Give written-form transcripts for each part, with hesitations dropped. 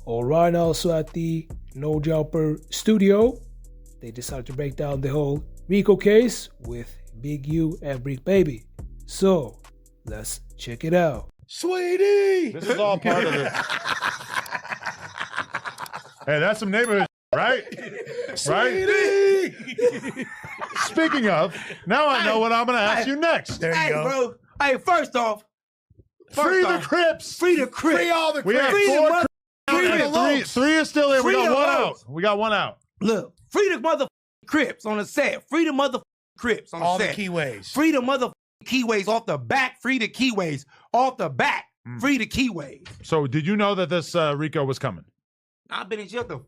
All right, also at the No Jumper studio, they decided to break down the whole RICO case with Big U and Brick Baby. So let's check it out. Sweetie! This is all part of it. Hey, that's some neighborhood, right? Right? Speaking of, now I know what I'm going to ask you next. There you go. Bro. Hey, first off, Free the Crips. Free the Crips. Free all the We have Crips. four Crips free and the locs. three is still in. We Free got the one out. locs. We got one out. Look, free the motherfucking Crips on the set. Free the motherfucking Crips on the All set. the keyways. Free the motherfucking keyways off the back. Free the keyways off the back. Free the keyways. So did you know that this RICO was coming? I've been in jail.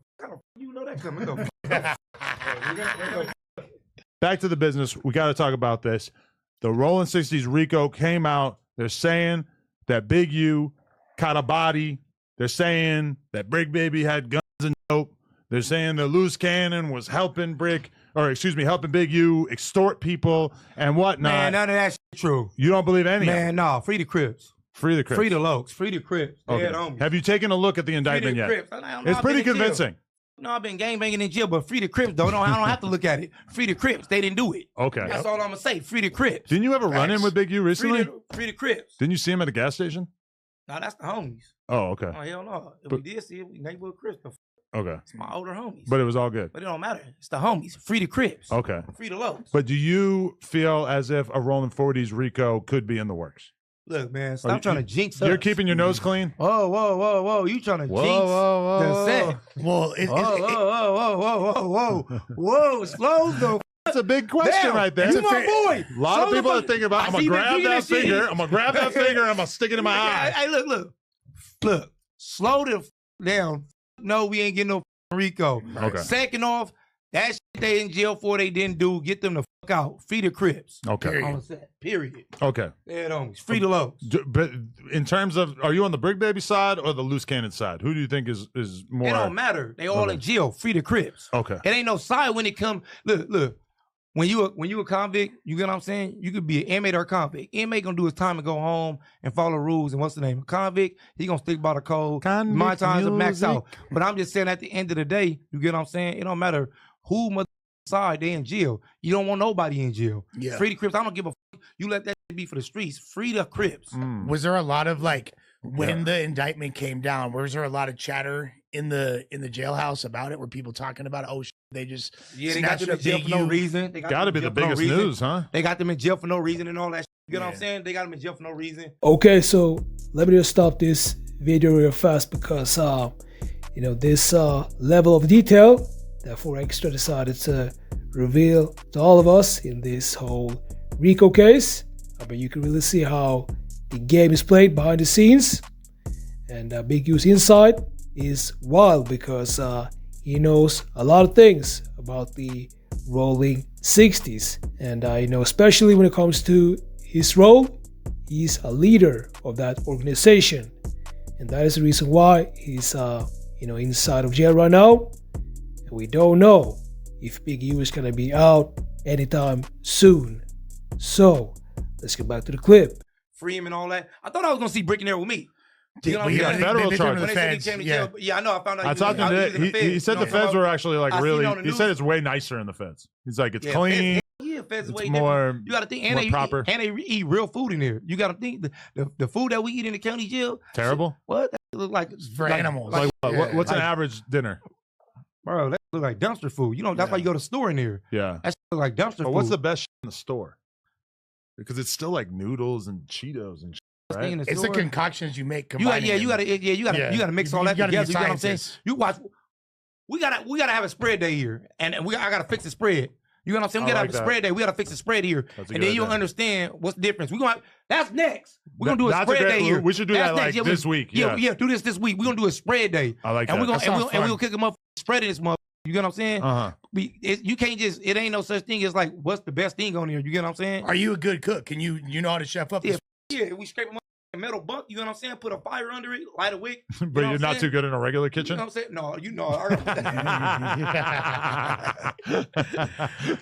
You know that coming. Back to the business. We got to talk about this. The Rollin 60's RICO came out. They're saying that Big U caught a body. They're saying that Brick Baby had guns and dope. They're saying that Loose Cannon was helping helping Big U extort people and whatnot. Man, none of that shit true. You don't believe any of it? Man, no. Free the Crips. Free the Crips. Free the Lokes. Free the Crips. Okay. Have you taken a look at the indictment yet? Crips. It's pretty convincing. No, I've been gangbanging in jail, but free the Crips, though. No, I don't have to look at it. Free the Crips. They didn't do it. Okay. That's all I'm going to say. Free the Crips. Didn't you ever run in with Big U recently? Free the Crips. Didn't you see him at a gas station? No, that's the homies. Oh, okay. Oh, hell no. If we did see it, we neighborhood Crips. Okay. It's my older homies. But it was all good. But it don't matter. It's the homies. Free the Crips. Okay. Free the Lokes. But do you feel as if a Rollin 40's RICO could be in the works? Look, man, stop trying to jinx us. You're keeping your nose clean? Whoa. You trying to jinx whoa. the set. Well, Whoa. Slow though. That's a big question right there. You my boy. A lot of people are thinking about, I'm going to grab that finger. I'm going to grab that finger. I'm going to stick it in my eye. Hey, look. Slow the down. No, we ain't getting no RICO. Okay. Second off, that shit they in jail for they didn't do, get them the fuck out. Free the Crips. Okay. On the set. Period. Okay. Yeah, homies. Free the Lokes. But in terms of, are you on the Brick Baby side or the Loose Cannon side? Who do you think is more? It don't matter. They all in jail. Free the Crips. Okay. It ain't no side when it come. Look. When you a convict, you get what I'm saying? You could be an inmate or a convict. Inmate gonna do his time and go home and follow rules. And what's the name? A convict, he gonna stick by the code. My times are maxed out. But I'm just saying at the end of the day, you get what I'm saying? It don't matter who mother side they in jail. You don't want nobody in jail. Yeah. Free the Crips. I don't give a fuck. You let that be for the streets. Free the Crips. Was there a lot of when the indictment came down? Was there a lot of chatter in the jailhouse about it? Were people talking about they just they got them in jail for no reason. Got to be the biggest news, huh? They got them in jail for no reason and all that. You get what I'm saying? They got them in jail for no reason. Okay, so let me just stop this video real fast because this level of detail that 4Extra decided to reveal to all of us in this whole RICO case. I mean, you can really see how the game is played behind the scenes, and Big U's inside is wild because he knows a lot of things about the Rollin 60's, and especially when it comes to his role, he's a leader of that organization, and that is the reason why he's inside of jail right now, and we don't know if Big U is gonna be out anytime soon. So let's get back to the clip. Free him and all that. I thought I was gonna see Brick in there with me. You know, federal charges. Yeah, I know. I found out. I talked to him. He said the feds were actually really. He said it's way nicer in the feds. He's like, it's clean. Feds it's way more. You got to think, and they eat real food in there. You got to think the food that we eat in the county jail. Terrible. What? That look like for animals. Like what's an average dinner? Bro, that look like dumpster food. That's why you go to the store in there. Yeah. That look like dumpster food. What's the best in the store? Because it's still like noodles and Cheetos and. Right? It's the concoctions you make. You gotta mix all that together. You know what I'm saying? You watch. We gotta have a spread day here, and I gotta fix the spread. You know what I'm saying? We gotta have a spread day. We gotta fix the spread here, and then you'll understand what's the difference. That's next. We're gonna do a spread day here. We should do that like this week. Yeah, do this week. We're gonna do a spread day. I like that. And we're gonna kick them up spreading this month. You get what I'm saying? You can't just. It ain't no such thing as like what's the best thing on here. You get what I'm saying? Are you a good cook? Can you know how to chef up? Yeah, we scrape them up in a metal bunk. You know what I'm saying? Put a fire under it, light a wick. But you're not too good in a regular kitchen. You know what I'm saying? No, you know.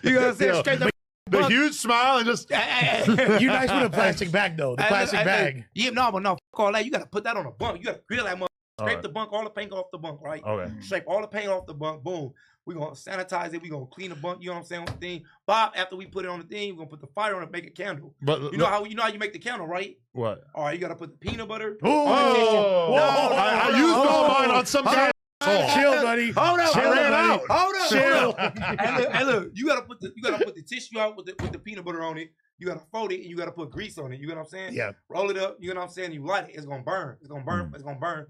You know what I'm saying? Straight up. The huge smile and just. You nice with a plastic bag though. The plastic bag. Yeah, no, but no. Fuck all that. You gotta put that on a bunk. You gotta grill that motherfucker. Scrape the bunk, all the paint off the bunk, right? Okay. Scrape all the paint off the bunk, boom. We're going to sanitize it. We're going to clean the bunk, you know what I'm saying, on the thing. Bob, after we put it on the thing, we're going to put the fire on it, make a candle. But you know how you make the candle, right? What? All right, you got to put the peanut butter. Oh, I used all mine on some kind. Chill, buddy. Hold up. Chill, buddy. Hold up. Chill. And look, you gotta put the tissue out with the peanut butter on it. You gotta fold it and you gotta put grease on it. You know what I'm saying? Yeah. Roll it up. You know what I'm saying? You light it. It's gonna burn. It's gonna burn. It's gonna burn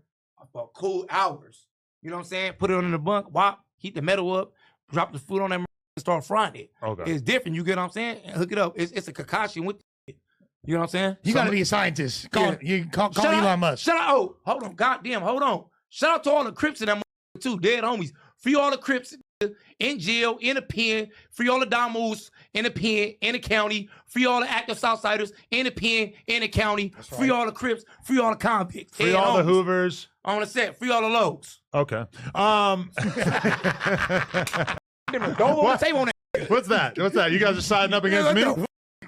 for cool hours. You know what I'm saying? Put it on in the bunk. Wop. Heat the metal up. Drop the food on that and start frying it. Okay. It's different. You get what I'm saying? And hook it up. It's a concoction with it. You know what I'm saying? You got to be a scientist. You call Elon Musk. Shout out. Oh, hold on. Goddamn. Hold on. Shout out to all the Crips in that too. Dead homies. Free all the Crips in jail, in the pen. Free all the Damus in the pen, in the county. Free all the active Southsiders in the pen, in the county. Right. Free all the Crips. Free all the convicts. Free all the Hoovers. On the set. Free all the Lows. Okay. What's that? What's that? You guys are siding up against me?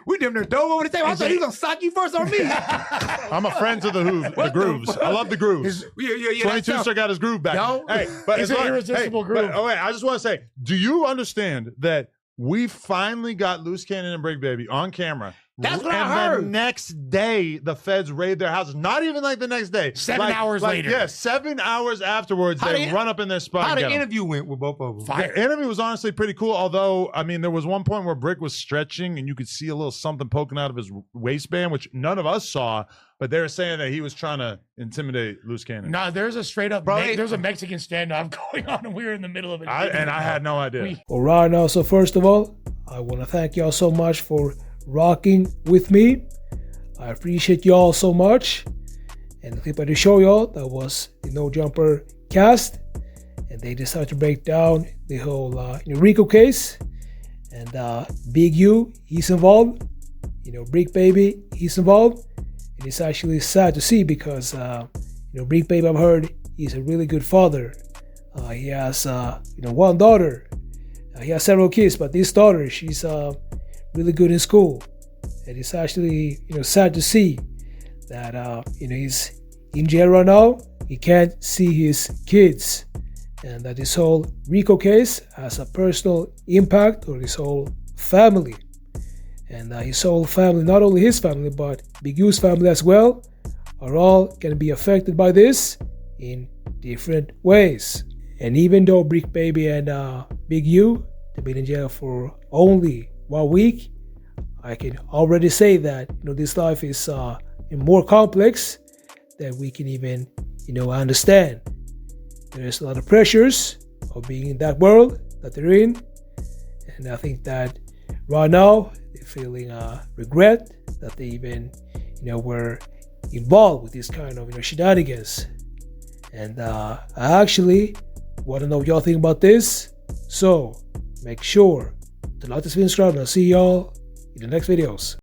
We damn near dove over the table. I thought he was gonna sock you first on me. I'm a friend to the grooves. I love the grooves. Yeah. 22 still got his groove back. Hey, but it's an irresistible groove. But, I just want to say, do you understand that we finally got Loose Cannon and Brick Baby on camera? That's what I heard. heard. The next day, the feds raid their houses. Not even like the next day. 7 hours later. Yeah, 7 hours afterwards, they run up in their spot. How the interview went with both of them? The interview was honestly pretty cool. Although, I mean, there was one point where Brick was stretching and you could see a little something poking out of his waistband, which none of us saw. But they were saying that he was trying to intimidate Loose Cannon. No, there's a straight up, there's a Mexican standoff going on, and we were in the middle of it. I had no idea. All right, now, so first of all, I want to thank y'all so much for rocking with me. I appreciate y'all so much. And the clip I just show y'all, that was the No Jumper cast. And they decided to break down the whole RICO case. And Big U, he's involved. Brick Baby, he's involved. And it's actually sad to see because, Brick Baby, I've heard he's a really good father. He has, one daughter. He has several kids, but this daughter, she's really good in school. And it's actually, sad to see that, he's in jail right now. He can't see his kids. And that this whole RICO case has a personal impact on his whole family. And his whole family, not only his family, but Big U's family as well, are all going to be affected by this in different ways. And even though Brick Baby and Big U, they've been in jail for only 1 week, I can already say that this life is more complex than we can even understand. There's a lot of pressures of being in that world that they're in, and I think that right now they're feeling regret that they even were involved with this kind of shenanigans. And I actually want to know what y'all think about this, so make sure to like this video and subscribe, and I'll see y'all in the next videos.